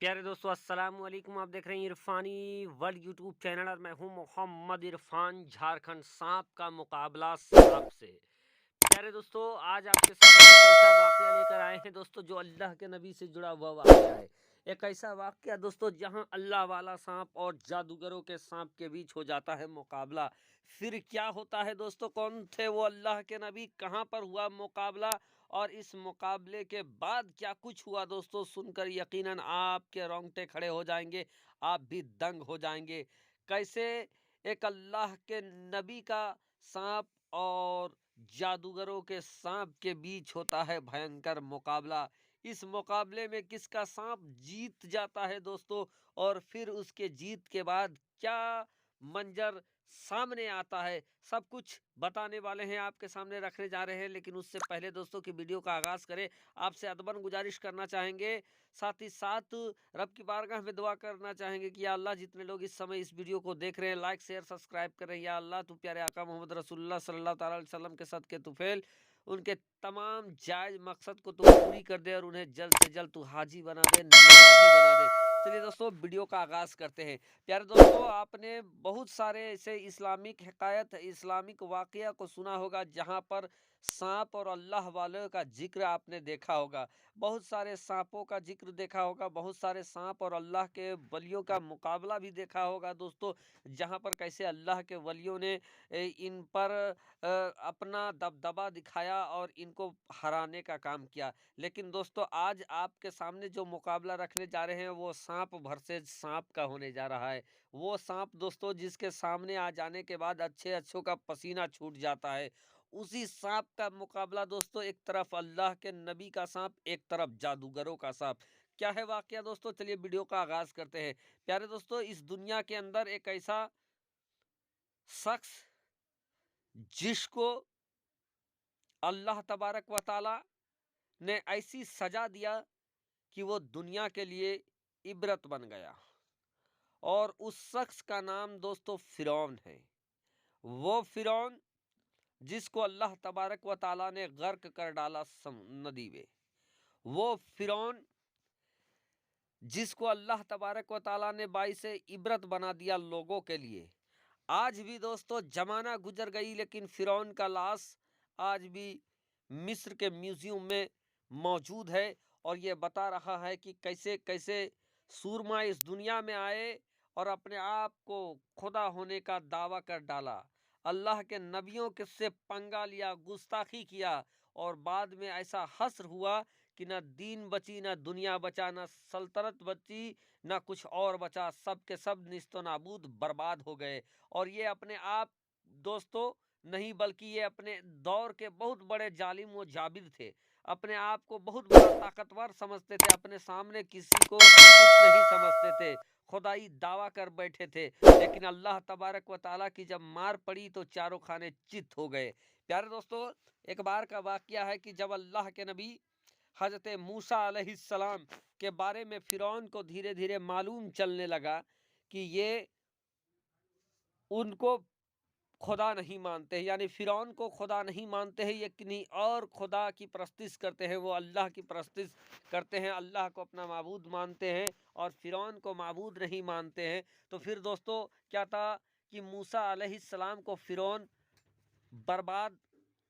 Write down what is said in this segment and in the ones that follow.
प्यारे दोस्तों अस्सलाम वालेकुम। आप देख रहे हैं इरफानी वर्ल्ड यूट्यूब चैनल और मैं हूं मोहम्मद इरफान। झारखंड सांप का मुकाबला सांप से। प्यारे दोस्तों, आज आपके सामने एक ऐसा वाकया लेकर आए हैं दोस्तों, जो अल्लाह के नबी से जुड़ा हुआ वाकया है। एक ऐसा वाकया दोस्तों जहां अल्लाह वाला सांप और जादूगरों के सांप के बीच हो जाता है मुकाबला। फिर क्या होता है दोस्तों? कौन थे वो अल्लाह के नबी? कहां पर हुआ मुकाबला? और इस मुकाबले के बाद क्या कुछ हुआ दोस्तों, सुनकर यकीनन आपके रोंगटे खड़े हो जाएंगे, आप भी दंग हो जाएंगे। कैसे एक अल्लाह के नबी का सांप और जादूगरों के सांप के बीच होता है भयंकर मुकाबला। इस मुकाबले में किसका सांप जीत जाता है दोस्तों, और फिर उसके जीत के बाद क्या मंजर सामने आता है, सब कुछ बताने वाले हैं, आपके सामने रखने जा रहे हैं। लेकिन उससे पहले दोस्तों की वीडियो का आगाज करें, आपसे अदबन गुजारिश करना चाहेंगे, साथ ही साथ रब की बारगाह में दुआ करना चाहेंगे कि या अल्लाह, जितने लोग इस समय इस वीडियो को देख रहे हैं, लाइक शेयर सब्सक्राइब करें। या अल्लाह, तू प्यारे आका मोहम्मद रसूलुल्लाह सल्लल्लाहु अलैहि वसल्लम के सदके तू फैल उनके तमाम जायज मकसद को तू पूरी कर दे और उन्हें जल्द से जल्द तू हाजी बना दे, नमाजी बना दे। चलिए दोस्तों, वीडियो का आगाज करते हैं। प्यारे दोस्तों, आपने बहुत सारे ऐसे इस्लामिक हकायत, इस्लामिक वाकया को सुना होगा जहां पर सांप और अल्लाह वालों का जिक्र आपने देखा होगा। बहुत सारे सांपों का जिक्र देखा होगा, बहुत सारे सांप और अल्लाह के वलियों का मुकाबला भी देखा होगा दोस्तों, जहां पर कैसे अल्लाह के वलियों ने इन पर अपना दबदबा दिखाया और इनको हराने का काम किया। लेकिन दोस्तों, आज आपके सामने जो मुकाबला रखने जा रहे हैं वो सांप वर्सेज सांप का होने जा रहा है। वो सांप दोस्तों जिसके सामने आ जाने के बाद अच्छे अच्छों का पसीना छूट जाता है, उसी सांप का मुकाबला दोस्तों, एक तरफ अल्लाह के नबी का सांप, एक तरफ जादूगरों का सांप। क्या है वाकया दोस्तों? चलिए वीडियो का आगाज करते हैं। प्यारे दोस्तों, इस दुनिया के अंदर एक ऐसा शख्स जिसको अल्लाह तबारक व ताला ने ऐसी सजा दिया कि वो दुनिया के लिए इबरत बन गया, और उस शख्स का नाम दोस्तों फिरौन है। वो फिरौन जिसको अल्लाह तबारक व ताला ने गर्क कर डाला नदी में। वो फिरौन जिसको अल्लाह तबारक व ताला ने बाइस इबरत बना दिया लोगों के लिए। आज भी दोस्तों जमाना गुजर गई, लेकिन फिरौन का लाश आज भी मिस्र के म्यूजियम में मौजूद है, और ये बता रहा है कि कैसे कैसे सूरमा इस दुनिया में आए और अपने आप को खुदा होने का दावा कर डाला, अल्लाह के नबियों के से पंगा लिया, गुस्ताखी किया, और बाद में ऐसा हश्र हुआ कि ना दीन बची, ना दुनिया बचा, ना सल्तनत बची, ना कुछ और बचा, सब के सब निस्तो नाबूद बर्बाद हो गए। और ये अपने आप दोस्तों नहीं, बल्कि ये अपने दौर के बहुत बड़े जालिम व जाबिर थे, अपने आप को बहुत बड़ा ताकतवर समझते थे, अपने सामने किसी को कुछ नहीं समझते थे, खुदाई दावा कर बैठे थे। लेकिन अल्लाह तबारक व ताला की जब मार पड़ी तो चारों खाने चित हो गए। प्यारे दोस्तों, एक बार का वाकया है कि जब अल्लाह के नबी हजरत मूसा अलैहिस्सलाम के बारे में फिरौन को धीरे धीरे मालूम चलने लगा कि ये उनको खुदा नहीं मानते हैं, यानी फिरौन को खुदा नहीं मानते हैं, ये किन्हीं और खुदा की परस्तिश करते हैं, वो अल्लाह की परस्तिश करते हैं, अल्लाह को अपना माबूद मानते हैं और फिरौन को माबूद नहीं मानते हैं। तो फिर दोस्तों क्या था कि मूसा अलैहिस्सलाम को फिरौन बर्बाद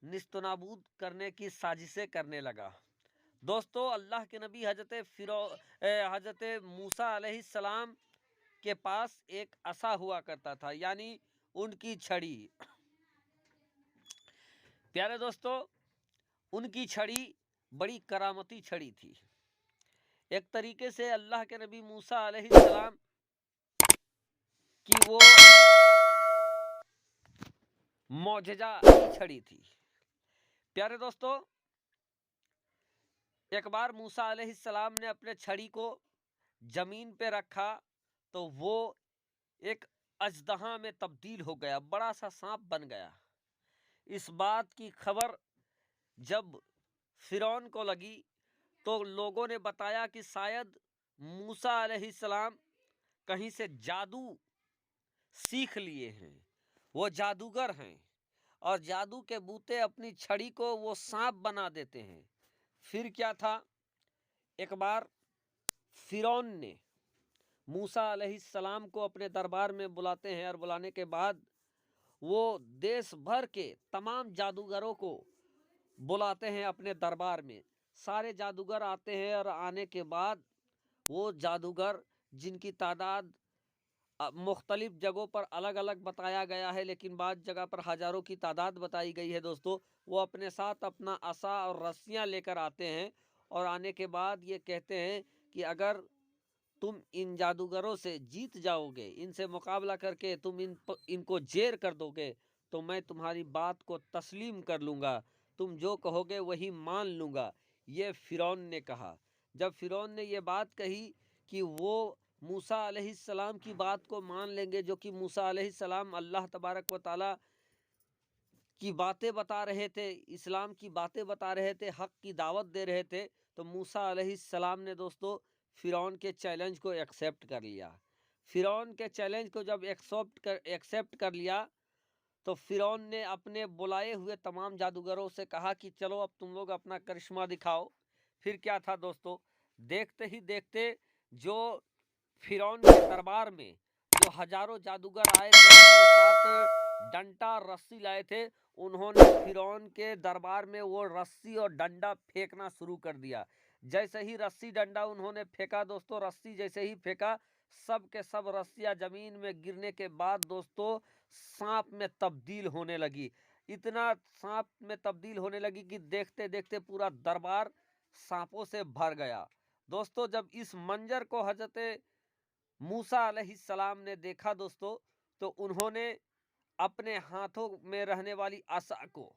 निस्तनाबूद करने की साजिशें करने लगा। दोस्तों, अल्लाह के नबी हजरत मूसा अलैहिस्सलाम के पास एक असा हुआ करता था, यानी उनकी छड़ी। प्यारे दोस्तों, उनकी छड़ी बड़ी करामती छड़ी थी। एक तरीके से अल्लाह के नबी मूसा अलैहिस्सलाम की वो मौजज़ा की छड़ी थी। प्यारे दोस्तों, एक बार मूसा अलैहिस्सलाम ने अपने छड़ी को जमीन पे रखा तो वो एक अजदहा में तब्दील हो गया, बड़ा सा सांप बन गया। इस बात की खबर जब फिरौन को लगी तो लोगों ने बताया कि शायद मूसा अलैहिस्सलाम कहीं से जादू सीख लिए हैं, वो जादूगर हैं, और जादू के बूते अपनी छड़ी को वो सांप बना देते हैं। फिर क्या था, एक बार फिरौन ने मूसा अलैहिस्सलाम को अपने दरबार में बुलाते हैं और बुलाने के बाद वो देश भर के तमाम जादूगरों को बुलाते हैं अपने दरबार में। सारे जादूगर आते हैं और आने के बाद वो जादूगर जिनकी तादाद मुख्तलिफ जगहों पर अलग अलग बताया गया है, लेकिन बाद जगह पर हज़ारों की तादाद बताई गई है दोस्तों, वो अपने साथ अपना असा और रस्सियाँ लेकर आते हैं और आने के बाद ये कहते हैं कि अगर तुम इन जादूगरों से जीत जाओगे, इनसे मुकाबला करके तुम इनको जेर कर दोगे, तो मैं तुम्हारी बात को तस्लीम कर लूँगा, तुम जो कहोगे वही मान लूँगा। ये फ़िरौन ने कहा। जब फ़िरौन ने ये बात कही कि वो मूसा अलैहिस्सलाम की बात को मान लेंगे, जो कि मूसा अलैहिस्सलाम अल्लाह तबारक व तआला की बातें बता रहे थे, इस्लाम की बातें बता रहे थे, हक की दावत दे रहे थे, तो मूसा अलैहिस्सलाम ने दोस्तों फ़िरौन के चैलेंज को एक्सेप्ट कर लिया। फ़िरौन के चैलेंज को जब एक्सेप्ट कर लिया तो फ़िरौन ने अपने बुलाए हुए तमाम जादूगरों से कहा कि चलो अब तुम लोग अपना करिश्मा दिखाओ। फिर क्या था दोस्तों, देखते ही देखते जो फ़िरौन के दरबार में जो हजारों जादूगर आए थे, अपने साथ डंडा रस्सी लाए थे, उन्होंने फ़िरौन के दरबार में वो रस्सी और डंडा फेंकना शुरू कर दिया। जैसे ही रस्सी डंडा उन्होंने फेंका दोस्तों, रस्सी जैसे ही फेंका, सब के सब रस्सियाँ ज़मीन में गिरने के बाद दोस्तों सांप में तब्दील होने लगी। इतना सांप में तब्दील होने लगी कि देखते देखते पूरा दरबार सांपों से भर गया। दोस्तों जब इस मंजर को हजरत मूसा अलैहिस्सलाम ने देखा दोस्तों, तो उन्होंने अपने हाथों में रहने वाली असा को,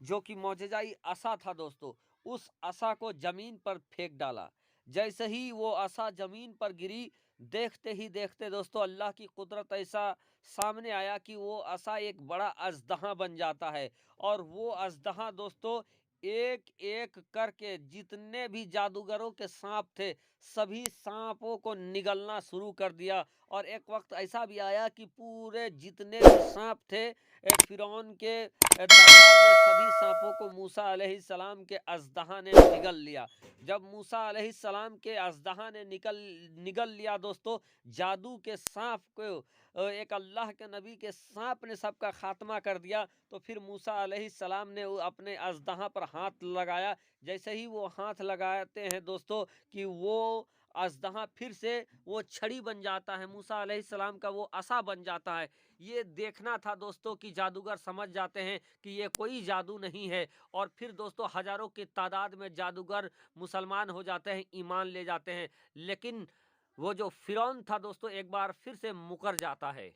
जो कि मौजज़ाई असा था दोस्तों, उस असा को जमीन पर फेंक डाला। जैसे ही वो असा जमीन पर गिरी, देखते ही देखते दोस्तों अल्लाह की कुदरत ऐसा सामने आया कि वो असा एक बड़ा अजदहा बन जाता है, और वो अजदहा दोस्तों एक एक करके जितने भी जादूगरों के सांप थे, सभी सांपों को निगलना शुरू कर दिया। और एक वक्त ऐसा भी आया कि पूरे जितने भी सांप थे फिरौन के दरबार में, सभी सांपों को मूसा अलैहिस्सलाम के अजदहा ने निगल लिया। जब मूसा अलैहिस्सलाम के अजदहा ने निगल लिया दोस्तों जादू के सांप को, एक अल्लाह के नबी के सांप ने सबका खात्मा कर दिया, तो फिर मूसा अलैहिस्सलाम ने अपने अजदहा पर हाथ लगाया। जैसे ही वो हाथ लगाते हैं दोस्तों कि वो अजदहा फिर से वो छड़ी बन जाता है, मूसा अलैहिस्सलाम का वो असा बन जाता है। ये देखना था दोस्तों कि जादूगर समझ जाते हैं कि ये कोई जादू नहीं है, और फिर दोस्तों हजारों की तादाद में जादूगर मुसलमान हो जाते हैं, ईमान ले जाते हैं। लेकिन वो जो फिरौन था दोस्तों एक बार फिर से मुकर जाता है।